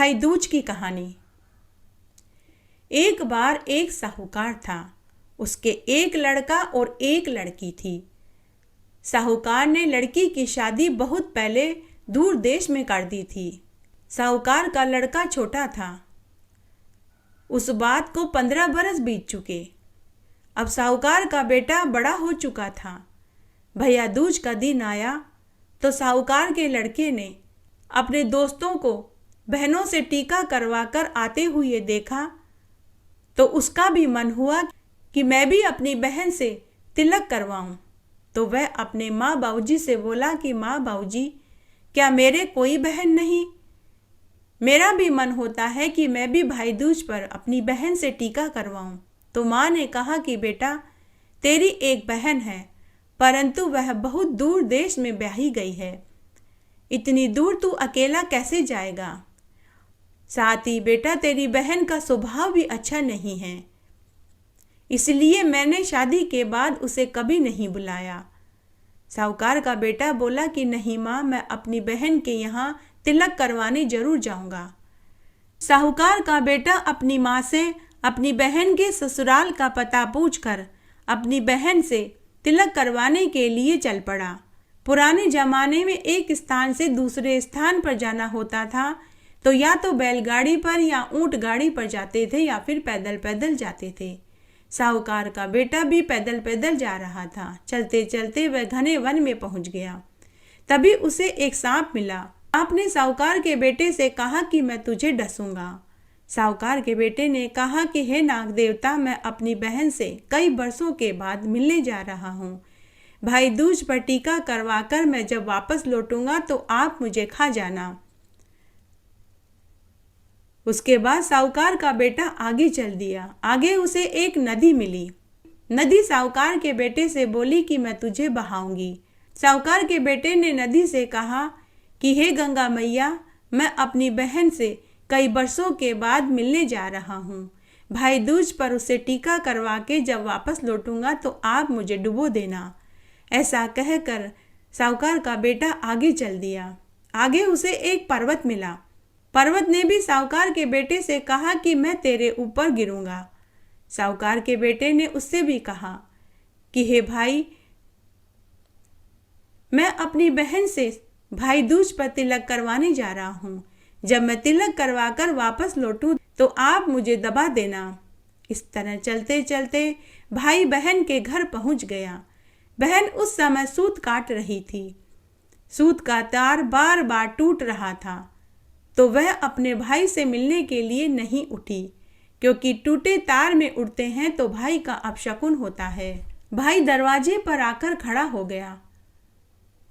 भाई दूज की कहानी। एक बार एक साहूकार था। उसके एक लड़का और एक लड़की थी। साहूकार ने लड़की की शादी बहुत पहले दूर देश में कर दी थी। साहूकार का लड़का छोटा था। उस बात को 15 बरस बीत चुके। अब साहूकार का बेटा बड़ा हो चुका था। भैया दूज का दिन आया तो साहूकार के लड़के ने अपने दोस्तों को बहनों से टीका करवाकर आते हुए देखा तो उसका भी मन हुआ कि मैं भी अपनी बहन से तिलक करवाऊं। तो वह अपने माँ बाबूजी से बोला कि माँ बाबूजी, क्या मेरे कोई बहन नहीं? मेरा भी मन होता है कि मैं भी भाई दूज पर अपनी बहन से टीका करवाऊं। तो माँ ने कहा कि बेटा, तेरी एक बहन है, परंतु वह बहुत दूर देश में ब्याही गई है। इतनी दूर तू अकेला कैसे जाएगा? साथ ही बेटा, तेरी बहन का स्वभाव भी अच्छा नहीं है, इसलिए मैंने शादी के बाद उसे कभी नहीं बुलाया। साहूकार का बेटा बोला कि नहीं माँ, मैं अपनी बहन के यहाँ तिलक करवाने जरूर जाऊंगा। साहूकार का बेटा अपनी माँ से अपनी बहन के ससुराल का पता पूछकर अपनी बहन से तिलक करवाने के लिए चल पड़ा। पुराने जमाने में एक स्थान से दूसरे स्थान पर जाना होता था तो या तो बैलगाड़ी पर या ऊंट गाड़ी पर जाते थे या फिर पैदल पैदल जाते थे। साहूकार का बेटा भी पैदल पैदल जा रहा था। चलते चलते वह घने वन में पहुंच गया। तभी उसे एक सांप मिला। सांप ने साहूकार के बेटे से कहा कि मैं तुझे डसूंगा। साहूकार के बेटे ने कहा कि हे नाग देवता, मैं अपनी बहन से कई बरसों के बाद मिलने जा रहा हूँ। भाई दूज पर टीका करवाकर मैं जब वापस लौटूंगा तो आप मुझे खा जाना। उसके बाद साहूकार का बेटा आगे चल दिया। आगे उसे एक नदी मिली। नदी साहूकार के बेटे से बोली कि मैं तुझे बहाऊंगी। साहूकार के बेटे ने नदी से कहा कि हे गंगा मैया, मैं अपनी बहन से कई बरसों के बाद मिलने जा रहा हूँ। भाई दूज पर उसे टीका करवा के जब वापस लौटूंगा तो आप मुझे डुबो देना। ऐसा कहकर साहूकार का बेटा आगे चल दिया। आगे उसे एक पर्वत मिला। पर्वत ने भी साहूकार के बेटे से कहा कि मैं तेरे ऊपर गिरूंगा। साहूकार के बेटे ने उससे भी कहा कि हे भाई, मैं अपनी बहन से भाई दूज पर तिलक करवाने जा रहा हूँ। जब मैं तिलक करवाकर वापस लौटूं तो आप मुझे दबा देना। इस तरह चलते चलते भाई बहन के घर पहुंच गया। बहन उस समय सूत काट रही थी। सूत का तार बार बार टूट रहा था तो वह अपने भाई से मिलने के लिए नहीं उठी, क्योंकि टूटे तार में उड़ते हैं तो भाई का अपशकुन होता है। भाई दरवाजे पर आकर खड़ा हो गया,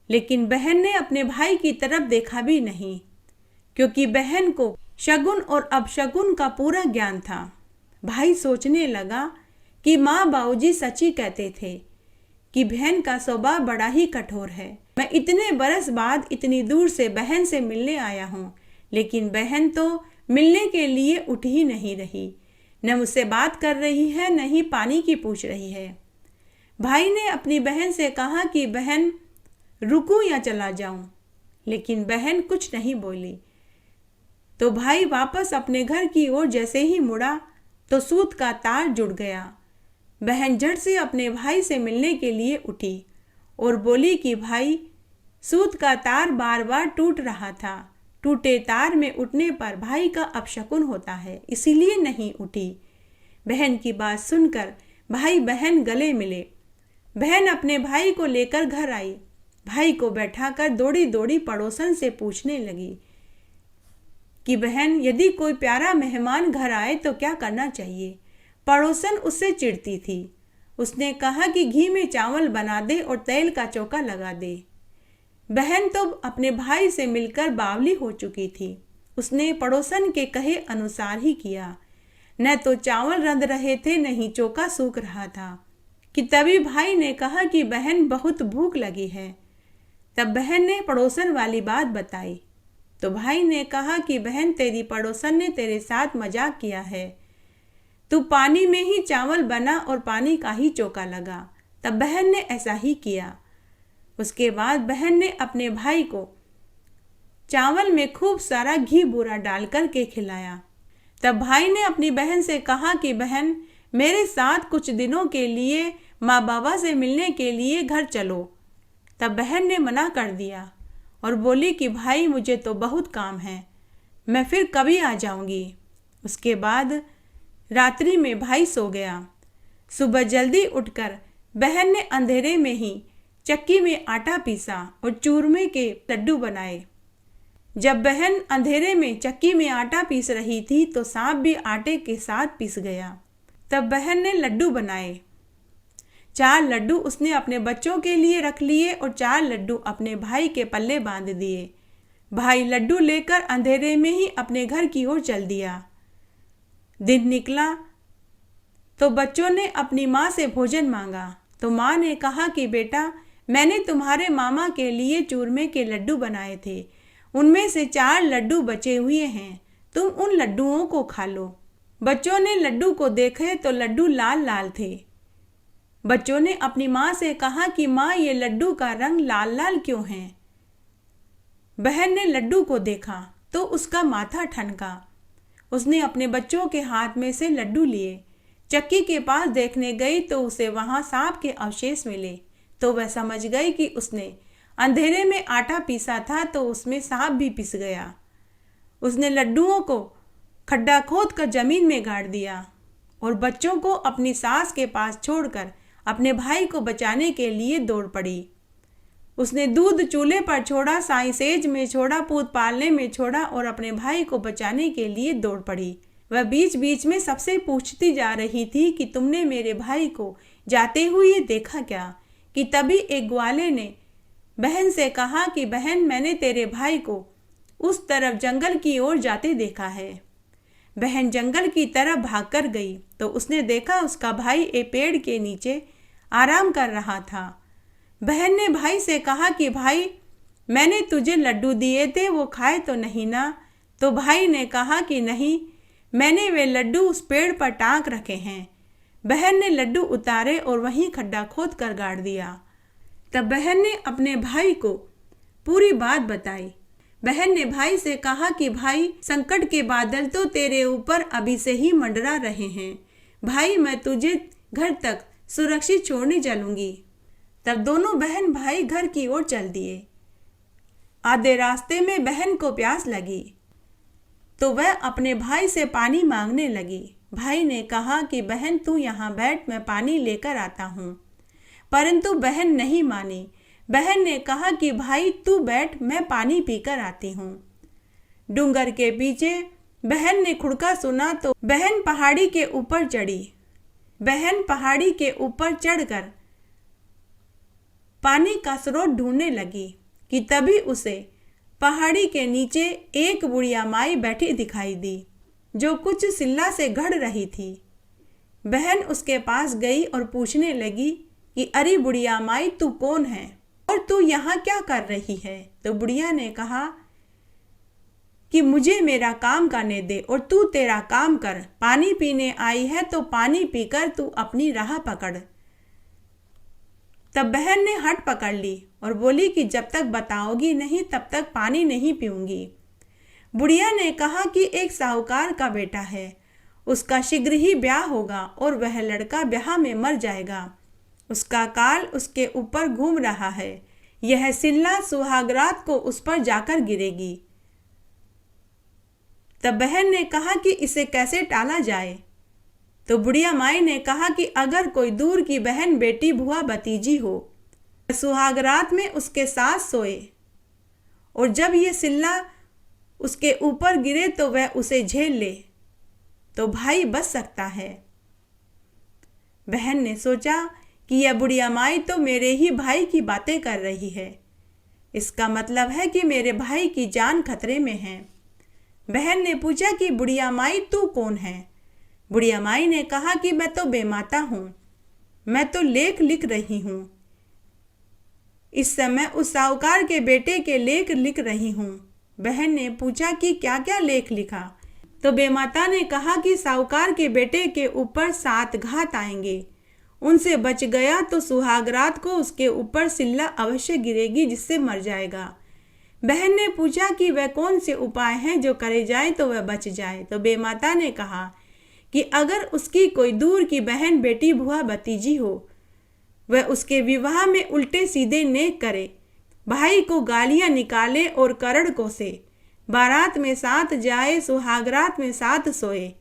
लेकिन बहन ने अपने भाई की तरफ देखा भी नहीं, क्योंकि बहन को शगुन और अपशगुन का पूरा ज्ञान था। भाई सोचने लगा कि माँ बाबूजी सच ही कहते थे कि बहन का स्वभाव बड़ा ही कठोर है। मैं इतने बरस बाद इतनी दूर से बहन से मिलने आया हूँ, लेकिन बहन तो मिलने के लिए उठ ही नहीं रही, न मुझसे बात कर रही है, न ही पानी की पूछ रही है। भाई ने अपनी बहन से कहा कि बहन, रुकूं या चला जाऊं, लेकिन बहन कुछ नहीं बोली। तो भाई वापस अपने घर की ओर जैसे ही मुड़ा तो सूत का तार जुड़ गया। बहन झट से अपने भाई से मिलने के लिए उठी और बोली कि भाई, सूत का तार बार बार टूट रहा था। टूटे तार में उठने पर भाई का अपशकुन होता है, इसीलिए नहीं उठी। बहन की बात सुनकर भाई बहन गले मिले। बहन अपने भाई को लेकर घर आई। भाई को बैठाकर दौड़ी दौड़ी पड़ोसन से पूछने लगी कि बहन, यदि कोई प्यारा मेहमान घर आए तो क्या करना चाहिए? पड़ोसन उससे चिढ़ती थी। उसने कहा कि घी में चावल बना दे और तेल का चौका लगा दे। बहन तो अपने भाई से मिलकर बावली हो चुकी थी। उसने पड़ोसन के कहे अनुसार ही किया। न तो चावल रंध रहे थे, न ही चौका सूख रहा था कि तभी भाई ने कहा कि बहन, बहुत भूख लगी है। तब बहन ने पड़ोसन वाली बात बताई तो भाई ने कहा कि बहन, तेरी पड़ोसन ने तेरे साथ मजाक किया है। तू पानी में ही चावल बना और पानी का ही चौका लगा। तब बहन ने ऐसा ही किया। उसके बाद बहन ने अपने भाई को चावल में खूब सारा घी बूरा डाल कर के खिलाया। तब भाई ने अपनी बहन से कहा कि बहन, मेरे साथ कुछ दिनों के लिए माँ बाबा से मिलने के लिए घर चलो। तब बहन ने मना कर दिया और बोली कि भाई, मुझे तो बहुत काम है, मैं फिर कभी आ जाऊंगी। उसके बाद रात्रि में भाई सो गया। सुबह जल्दी उठकर बहन ने अंधेरे में ही चक्की में आटा पीसा और चूरमे के लड्डू बनाए। जब बहन अंधेरे में चक्की में आटा पीस रही थी तो सांप भी आटे के साथ पिस गया। तब बहन ने लड्डू बनाए। 4 लड्डू उसने अपने बच्चों के लिए रख लिए और 4 लड्डू अपने भाई के पल्ले बांध दिए। भाई लड्डू लेकर अंधेरे में ही अपने घर की ओर चल दिया। दिन निकला तो बच्चों ने अपनी माँ से भोजन मांगा तो माँ ने कहा कि बेटा, मैंने तुम्हारे मामा के लिए चूरमे के लड्डू बनाए थे, उनमें से 4 लड्डू बचे हुए हैं, तुम उन लड्डुओं को खा लो। बच्चों ने लड्डू को देखे तो लड्डू लाल लाल थे। बच्चों ने अपनी माँ से कहा कि माँ, ये लड्डू का रंग लाल लाल क्यों है? बहन ने लड्डू को देखा तो उसका माथा ठनका। उसने अपने बच्चों के हाथ में से लड्डू लिए, चक्की के पास देखने गई तो उसे वहां सांप के अवशेष मिले। तो वह समझ गई कि उसने अंधेरे में आटा पीसा था तो उसमें सांप भी पिस गया। उसने लड्डुओं को खड्डा खोद कर जमीन में गाड़ दिया और बच्चों को अपनी सास के पास छोड़कर अपने भाई को बचाने के लिए दौड़ पड़ी। उसने दूध चूल्हे पर छोड़ा, साई सेज में छोड़ा, पूत पालने में छोड़ा और अपने भाई को बचाने के लिए दौड़ पड़ी। वह बीच बीच में सबसे पूछती जा रही थी कि तुमने मेरे भाई को जाते हुए देखा क्या? कि तभी एक ग्वाले ने बहन से कहा कि बहन, मैंने तेरे भाई को उस तरफ जंगल की ओर जाते देखा है। बहन जंगल की तरफ भागकर गई तो उसने देखा उसका भाई एक पेड़ के नीचे आराम कर रहा था। बहन ने भाई से कहा कि भाई, मैंने तुझे लड्डू दिए थे, वो खाए तो नहीं ना? तो भाई ने कहा कि नहीं, मैंने वे लड्डू उस पेड़ पर टांग रखे हैं। बहन ने लड्डू उतारे और वहीं खड्डा खोद कर गाड़ दिया। तब बहन ने अपने भाई को पूरी बात बताई। बहन ने भाई से कहा कि भाई, संकट के बादल तो तेरे ऊपर अभी से ही मंडरा रहे हैं। भाई, मैं तुझे घर तक सुरक्षित छोड़ने चलूंगी। तब दोनों बहन भाई घर की ओर चल दिए। आधे रास्ते में बहन को प्यास लगी तो वह अपने भाई से पानी मांगने लगी। भाई ने कहा कि बहन, तू यहाँ बैठ, मैं पानी लेकर आता हूँ। परंतु बहन नहीं मानी। बहन ने कहा कि भाई, तू बैठ, मैं पानी पीकर आती हूँ। डूंगर के पीछे बहन ने खुड़का सुना तो बहन पहाड़ी के ऊपर चढ़ी। बहन पहाड़ी के ऊपर चढ़कर पानी का स्रोत ढूंढने लगी कि तभी उसे पहाड़ी के नीचे एक बुढ़िया माई बैठी दिखाई दी, जो कुछ सिल्ला से घड़ रही थी। बहन उसके पास गई और पूछने लगी कि अरे बुढ़िया माई, तू कौन है और तू यहाँ क्या कर रही है? तो बुढ़िया ने कहा कि मुझे मेरा काम करने दे और तू तेरा काम कर। पानी पीने आई है तो पानी पीकर तू अपनी राह पकड़। तब बहन ने हट पकड़ ली और बोली कि जब तक बताओगी नहीं तब तक पानी नहीं पीऊंगी। बुढ़िया ने कहा कि एक साहूकार का बेटा है, उसका शीघ्र ही ब्याह होगा और वह लड़का ब्याह में मर जाएगा। उसका काल उसके ऊपर घूम रहा है। यह सिल्ला सुहागरात को उस पर जाकर गिरेगी। तब बहन ने कहा कि इसे कैसे टाला जाए? तो बुढ़िया माई ने कहा कि अगर कोई दूर की बहन, बेटी, बुआ, भतीजी हो, सुहागरात में उसके साथ सोए और जब ये सिल्ला उसके ऊपर गिरे तो वह उसे झेल ले तो भाई बच सकता है। बहन ने सोचा कि यह बुढ़िया माई तो मेरे ही भाई की बातें कर रही है, इसका मतलब है कि मेरे भाई की जान खतरे में है। बहन ने पूछा कि बुढ़िया माई, तू कौन है? बुढ़िया माई ने कहा कि मैं तो बेमाता हूँ, मैं तो लेख लिख रही हूँ। इस समय उस साहूकार के बेटे के लेख लिख रही हूँ। बहन ने पूछा कि क्या क्या लेख लिखा? तो बेमाता ने कहा कि साहूकार के बेटे के ऊपर 7 घात आएंगे, उनसे बच गया तो सुहागरात को उसके ऊपर सिल्ला अवश्य गिरेगी जिससे मर जाएगा। बहन ने पूछा कि वह कौन से उपाय हैं जो करे जाए तो वह बच जाए। तो बेमाता ने कहा कि अगर उसकी कोई दूर की बहन, बेटी, बुआ, भतीजी हो, वह उसके विवाह में उल्टे सीधे नेक करे, भाई को गालियां निकाले और करड़ कोसे, बारात में 7 जाए, सुहागरात में 7 सोए,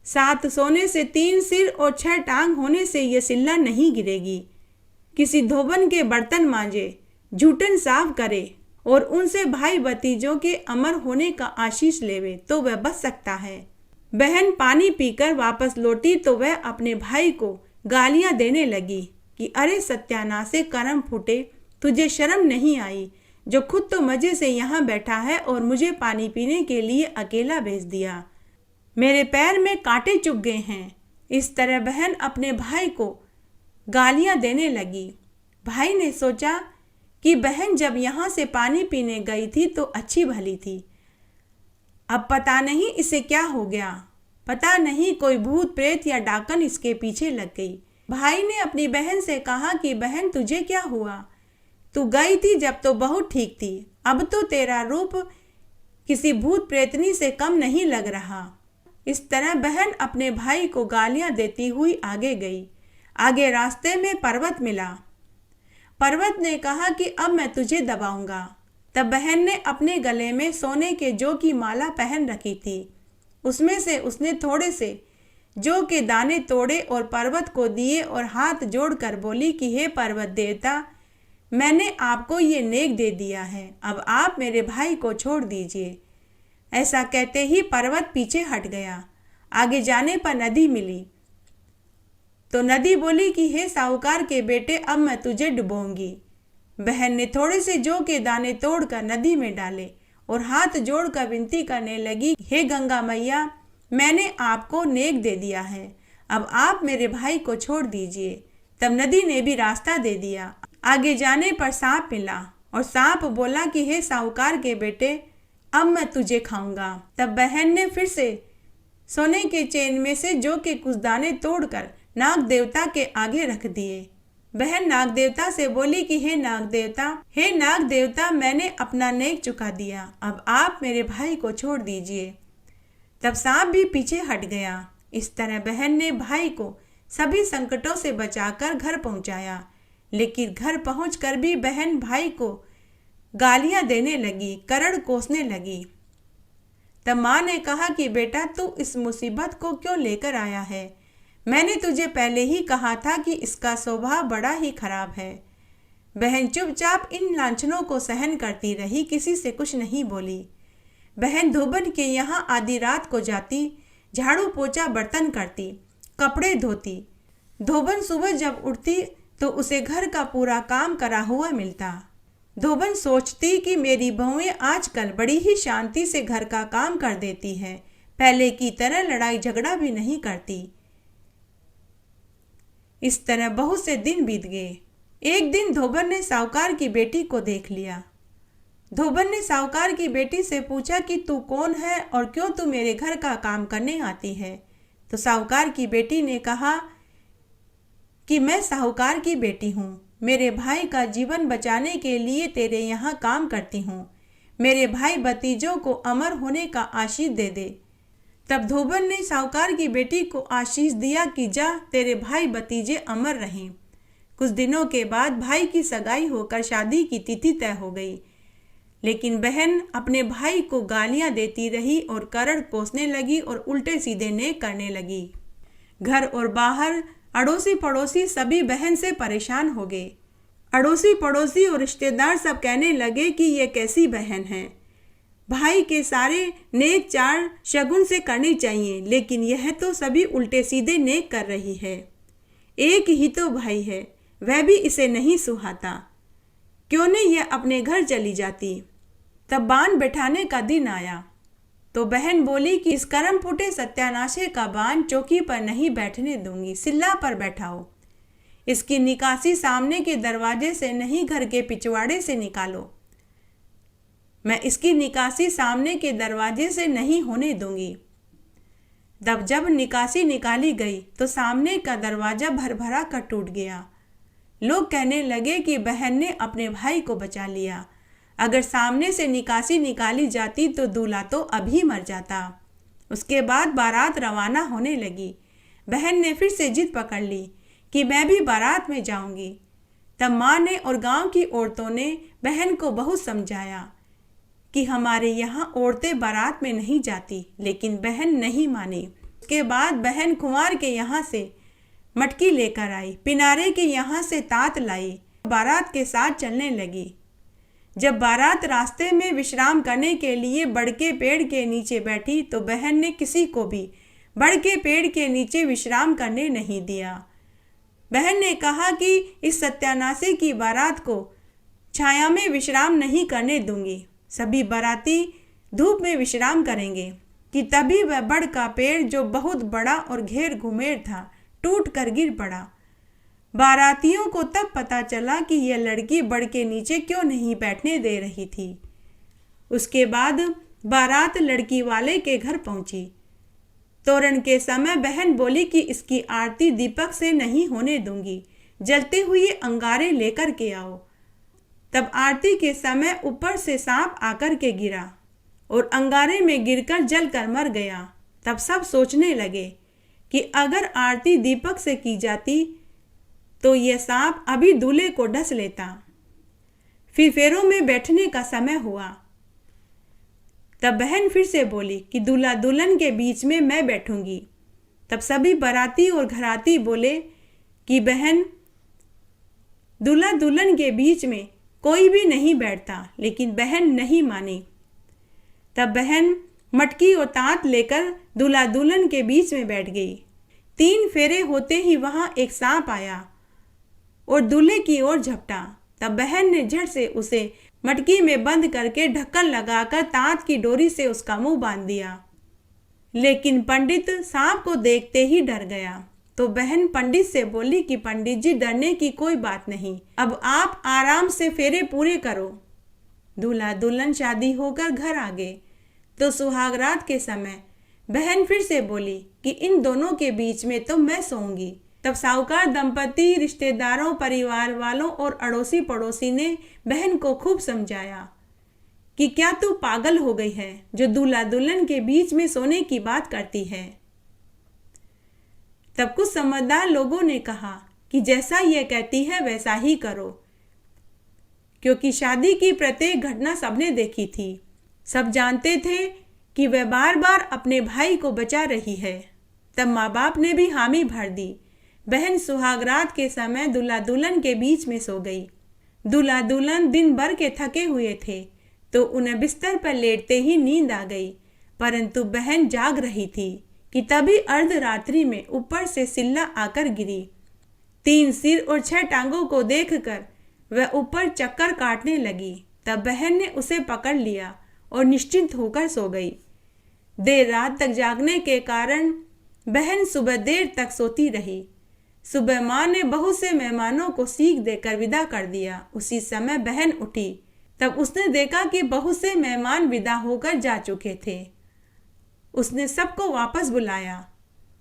7 सोने से 3 सिर और 6 टांग होने से यह सिल्ला नहीं गिरेगी, किसी धोबन के बर्तन मांजे, जूठन साफ करे और उनसे भाई भतीजों के अमर होने का आशीष लेवे तो वह बच सकता है। बहन पानी पीकर वापस लौटी तो वह अपने भाई को गालियां देने लगी कि अरे सत्यानाशे कर्म फूटे, तुझे शर्म नहीं आई जो खुद तो मजे से यहाँ बैठा है और मुझे पानी पीने के लिए अकेला भेज दिया। मेरे पैर में कांटे चुभ गए हैं। इस तरह बहन अपने भाई को गालियां देने लगी। भाई ने सोचा कि बहन जब यहाँ से पानी पीने गई थी तो अच्छी भली थी, अब पता नहीं इसे क्या हो गया, पता नहीं कोई भूत प्रेत या डाकन इसके पीछे लग गई। भाई ने अपनी बहन से कहा कि बहन तुझे क्या हुआ, तू गई थी जब तो बहुत ठीक थी, अब तो तेरा रूप किसी भूत प्रेतनी से कम नहीं लग रहा। इस तरह बहन अपने भाई को गालियां देती हुई आगे गई। आगे रास्ते में पर्वत मिला। पर्वत ने कहा कि अब मैं तुझे दबाऊंगा। तब बहन ने अपने गले में सोने के जौ की माला पहन रखी थी, उसमें से उसने थोड़े से जौ के दाने तोड़े और पर्वत को दिए और हाथ जोड़कर बोली कि हे पर्वत देवता, मैंने आपको ये नेक दे दिया है, अब आप मेरे भाई को छोड़ दीजिए। ऐसा कहते ही पर्वत पीछे हट गया। आगे जाने पर नदी मिली तो नदी बोली कि हे साहूकार के बेटे, अब मैं तुझे डुबोऊंगी। बहन ने थोड़े से जौ के दाने तोड़कर नदी में डाले और हाथ जोड़कर विनती करने लगी, हे गंगा मैया, मैंने आपको नेक दे दिया है, अब आप मेरे भाई को छोड़ दीजिए। तब नदी ने भी रास्ता दे दिया। आगे जाने पर सांप मिला और सांप बोला कि हे साहूकार के बेटे, अब मैं तुझे खाऊंगा। तब बहन ने फिर से सोने के चेन में से जौ के कुछ दाने तोड़कर नाग देवता के आगे रख दिए। बहन नाग देवता से बोली कि हे नाग देवता, मैंने अपना नेक चुका दिया, अब आप मेरे भाई को छोड़ दीजिए। तब सांप भी पीछे हट गया। इस तरह बहन ने भाई को सभी संकटों से बचाकर घर पहुंचाया। लेकिन घर पहुंचकर भी बहन भाई को गालियां देने लगी, करड़ कोसने लगी। तब माँ ने कहा कि बेटा, तू इस मुसीबत को क्यों लेकर आया है? मैंने तुझे पहले ही कहा था कि इसका स्वभाव बड़ा ही खराब है। बहन चुपचाप इन लांछनों को सहन करती रही, किसी से कुछ नहीं बोली। बहन धोबन के यहाँ आधी रात को जाती, झाड़ू पोछा बर्तन करती, कपड़े धोती। धोबन सुबह जब उठती तो उसे घर का पूरा काम करा हुआ मिलता। धोबन सोचती कि मेरी बहुएं आजकल बड़ी ही शांति से घर का काम कर देती है, पहले की तरह लड़ाई झगड़ा भी नहीं करती। इस तरह बहुत से दिन बीत गए। एक दिन धोबन ने साहूकार की बेटी को देख लिया। धोबन ने साहूकार की बेटी से पूछा कि तू कौन है और क्यों तू मेरे घर का काम करने आती है? तो साहूकार की बेटी ने कहा कि मैं साहूकार की बेटी हूँ, मेरे भाई का जीवन बचाने के लिए तेरे यहाँ काम करती हूँ, मेरे भाई भतीजों को अमर होने का आशीष दे दे। तब धोबन ने साहूकार की बेटी को आशीष दिया कि जा, तेरे भाई भतीजे अमर रहें। कुछ दिनों के बाद भाई की सगाई होकर शादी की तिथि तय हो गई। लेकिन बहन अपने भाई को गालियां देती रही और करड़ कोसने लगी और उल्टे सीधे नेक करने लगी। घर और बाहर अड़ोसी पड़ोसी सभी बहन से परेशान हो गए। अड़ोसी पड़ोसी और रिश्तेदार सब कहने लगे कि ये कैसी बहन है, भाई के सारे नेक चार शगुन से करनी चाहिए, लेकिन यह तो सभी उल्टे सीधे नेक कर रही है। एक ही तो भाई है, वह भी इसे नहीं सुहाता, क्यों नहीं यह अपने घर चली जाती। तब बाण बैठाने का दिन आया तो बहन बोली कि इस कर्म फूटे सत्यानाशे का बाण चौकी पर नहीं बैठने दूंगी, सिल्ला पर बैठाओ। इसकी निकासी सामने के दरवाजे से नहीं, घर के पिछवाड़े से निकालो। मैं इसकी निकासी सामने के दरवाजे से नहीं होने दूंगी। तब जब निकासी निकाली गई तो सामने का दरवाजा भरभरा कर टूट गया। लोग कहने लगे कि बहन ने अपने भाई को बचा लिया। अगर सामने से निकासी निकाली जाती तो दूल्हा तो अभी मर जाता। उसके बाद बारात रवाना होने लगी। बहन ने फिर से जिद पकड़ ली कि मैं भी बारात में जाऊंगी। तब माँ ने और गांव की औरतों ने बहन को बहुत समझाया कि हमारे यहाँ औरतें बारात में नहीं जाती, लेकिन बहन नहीं मानी। उसके बाद बहन कुंवार के यहाँ से मटकी लेकर आई, पिनारे के यहाँ से तात लाई, बारात के साथ चलने लगी। जब बारात रास्ते में विश्राम करने के लिए बड़ के पेड़ के नीचे बैठी तो बहन ने किसी को भी बड़ के पेड़ के नीचे विश्राम करने नहीं दिया। बहन ने कहा कि इस सत्यानाशी की बारात को छाया में विश्राम नहीं करने दूंगी। सभी बाराती धूप में विश्राम करेंगे कि तभी वह बड़ का पेड़ जो बहुत बड़ा और घेर घुमेर था टूट कर गिर पड़ा। बारातियों को तब पता चला कि यह लड़की बड़ के नीचे क्यों नहीं बैठने दे रही थी। उसके बाद बारात लड़की वाले के घर पहुंची। तोरण के समय बहन बोली कि इसकी आरती दीपक से नहीं होने दूंगी, जलते हुए अंगारे लेकर के आओ। तब आरती के समय ऊपर से सांप आकर के गिरा और अंगारे में गिरकर जलकर मर गया। तब सब सोचने लगे कि अगर आरती दीपक से की जाती तो यह सांप अभी दूल्हे को डस लेता। फिर फेरों में बैठने का समय हुआ। तब बहन फिर से बोली कि दूल्हा दुल्हन के बीच में मैं बैठूंगी। तब सभी बाराती और घराती बोले कि बहन, दूल्हा दुल्हन के बीच में कोई भी नहीं बैठता, लेकिन बहन नहीं मानी। तब बहन मटकी और तात लेकर दूल्हा दुल्हन के बीच में बैठ गई। 3 फेरे होते ही वहां एक सांप आया और दूल्हे की ओर झपटा। तब बहन ने झट से उसे मटकी में बंद करके ढक्कन लगाकर तात की डोरी से उसका मुंह बांध दिया। लेकिन पंडित सांप को देखते ही डर गया। तो बहन पंडित से बोली कि पंडित जी, डरने की कोई बात नहीं, अब आप आराम से फेरे पूरे करो। दूल्हा दुल्हन शादी होकर घर आ गए। तो सुहागरात के समय बहन फिर से बोली कि इन दोनों के बीच में तो मैं सोऊंगी। तब साहूकार दंपति, रिश्तेदारों, परिवार वालों और अड़ोसी पड़ोसी ने बहन को खूब समझाया कि क्या तू पागल हो गई है जो दूल्हा दुल्हन के बीच में सोने की बात करती है। तब कुछ समझदार लोगों ने कहा कि जैसा यह कहती है वैसा ही करो, क्योंकि शादी की प्रत्येक घटना सबने देखी थी। सब जानते थे कि वह बार बार अपने भाई को बचा रही है। तब माँ बाप ने भी हामी भर दी। बहन सुहागरात के समय दूल्हा दुल्हन के बीच में सो गई। दूल्हा दुल्हन दिन भर के थके हुए थे तो उन्हें बिस्तर पर लेटते ही नींद आ गई, परंतु बहन जाग रही थी कि तभी अर्धरात्रि में ऊपर से सिल्ला आकर गिरी। 3 सिर और 6 टांगों को देखकर वह ऊपर चक्कर काटने लगी। तब बहन ने उसे पकड़ लिया और निश्चिंत होकर सो गई। देर रात तक जागने के कारण बहन सुबह देर तक सोती रही। सुबह माँ ने बहुत से मेहमानों को सीख देकर विदा कर दिया। उसी समय बहन उठी। तब उसने देखा कि बहुत से मेहमान विदा होकर जा चुके थे। उसने सबको वापस बुलाया।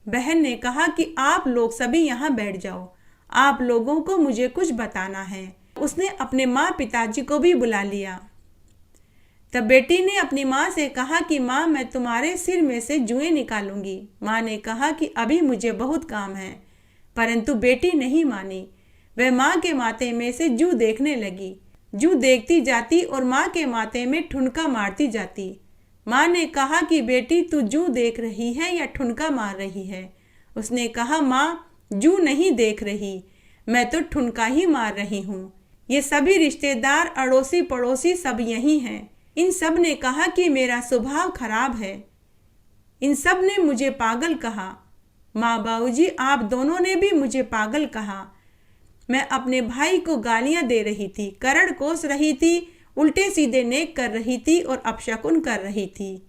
बहन ने कहा कि आप लोग सभी यहाँ बैठ जाओ, आप लोगों को मुझे कुछ बताना है। उसने अपने माँ पिताजी को भी बुला लिया। तब बेटी ने अपनी माँ से कहा कि माँ, मैं तुम्हारे सिर में से जुएं निकालूंगी। माँ ने कहा कि अभी मुझे बहुत काम है, परंतु बेटी नहीं मानी। वह माँ के माथे में से जू देखने लगी। जू देखती जाती और माँ के माथे में ठुनका मारती जाती। माँ ने कहा कि बेटी, तू जू देख रही है या ठुनका मार रही है? उसने कहा, माँ, जू नहीं देख रही, मैं तो ठुनका ही मार रही हूँ। ये सभी रिश्तेदार, अड़ोसी पड़ोसी सब यही हैं। इन सब ने कहा कि मेरा स्वभाव खराब है। इन सब ने मुझे पागल कहा। माँ, बाबूजी, आप दोनों ने भी मुझे पागल कहा। मैं अपने भाई को गालियां दे रही थी, करड़ कोस रही थी, उल्टे सीधे नेक कर रही थी और अपशकुन कर रही थी।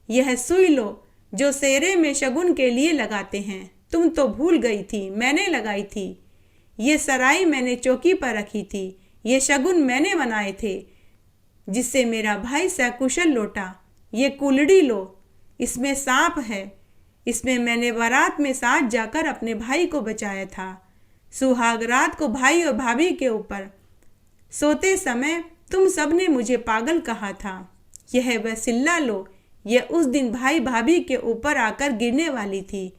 यह सुई लो जो सेरे में शगुन के लिए लगाते हैं, तुम तो भूल गई थी, मैंने लगाई थी। ये सराई मैंने चौकी पर रखी थी, ये शगुन मैंने बनाए थे, जिससे मेरा भाई सकुशल लौटा। ये कुलड़ी लो, इसमें सांप है, इसमें मैंने बारात में साथ जाकर अपने भाई को बचाया था। सुहागरात को भाई और भाभी के ऊपर सोते समय तुम सब ने मुझे पागल कहा था। यह वह सिल्ला लो, यह उस दिन भाई भाभी के ऊपर आकर गिरने वाली थी।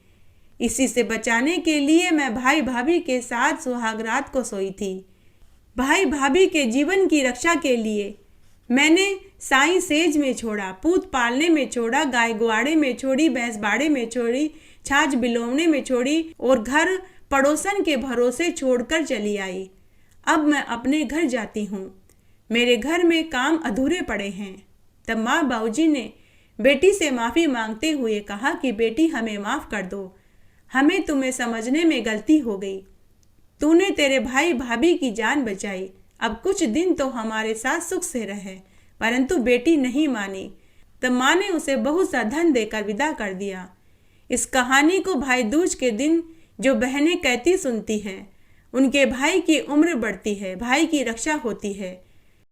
इसी से बचाने के लिए मैं भाई भाभी के साथ सुहाग रात को सोई थी। भाई भाभी के जीवन की रक्षा के लिए मैंने साई सेज में छोड़ा, पूत पालने में छोड़ा, गाय गुआड़े में छोड़ी, भैंस बाड़े में छोड़ी, छाछ बिलोवने में छोड़ी और घर पड़ोसन के भरोसे छोड़कर चली आई। अब मैं अपने घर जाती हूँ। मेरे घर में काम अधूरे पड़े हैं। तब माँ बाबूजी ने बेटी से माफ़ी मांगते हुए कहा कि बेटी हमें माफ़ कर दो, हमें तुम्हें समझने में गलती हो गई। तूने तेरे भाई भाभी की जान बचाई, अब कुछ दिन तो हमारे साथ सुख से रहे। परंतु बेटी नहीं मानी। तब माँ ने उसे बहुत सा धन देकर विदा कर दिया। इस कहानी को भाई दूज के दिन जो बहनें कहती सुनती हैं, उनके भाई की उम्र बढ़ती है, भाई की रक्षा होती है।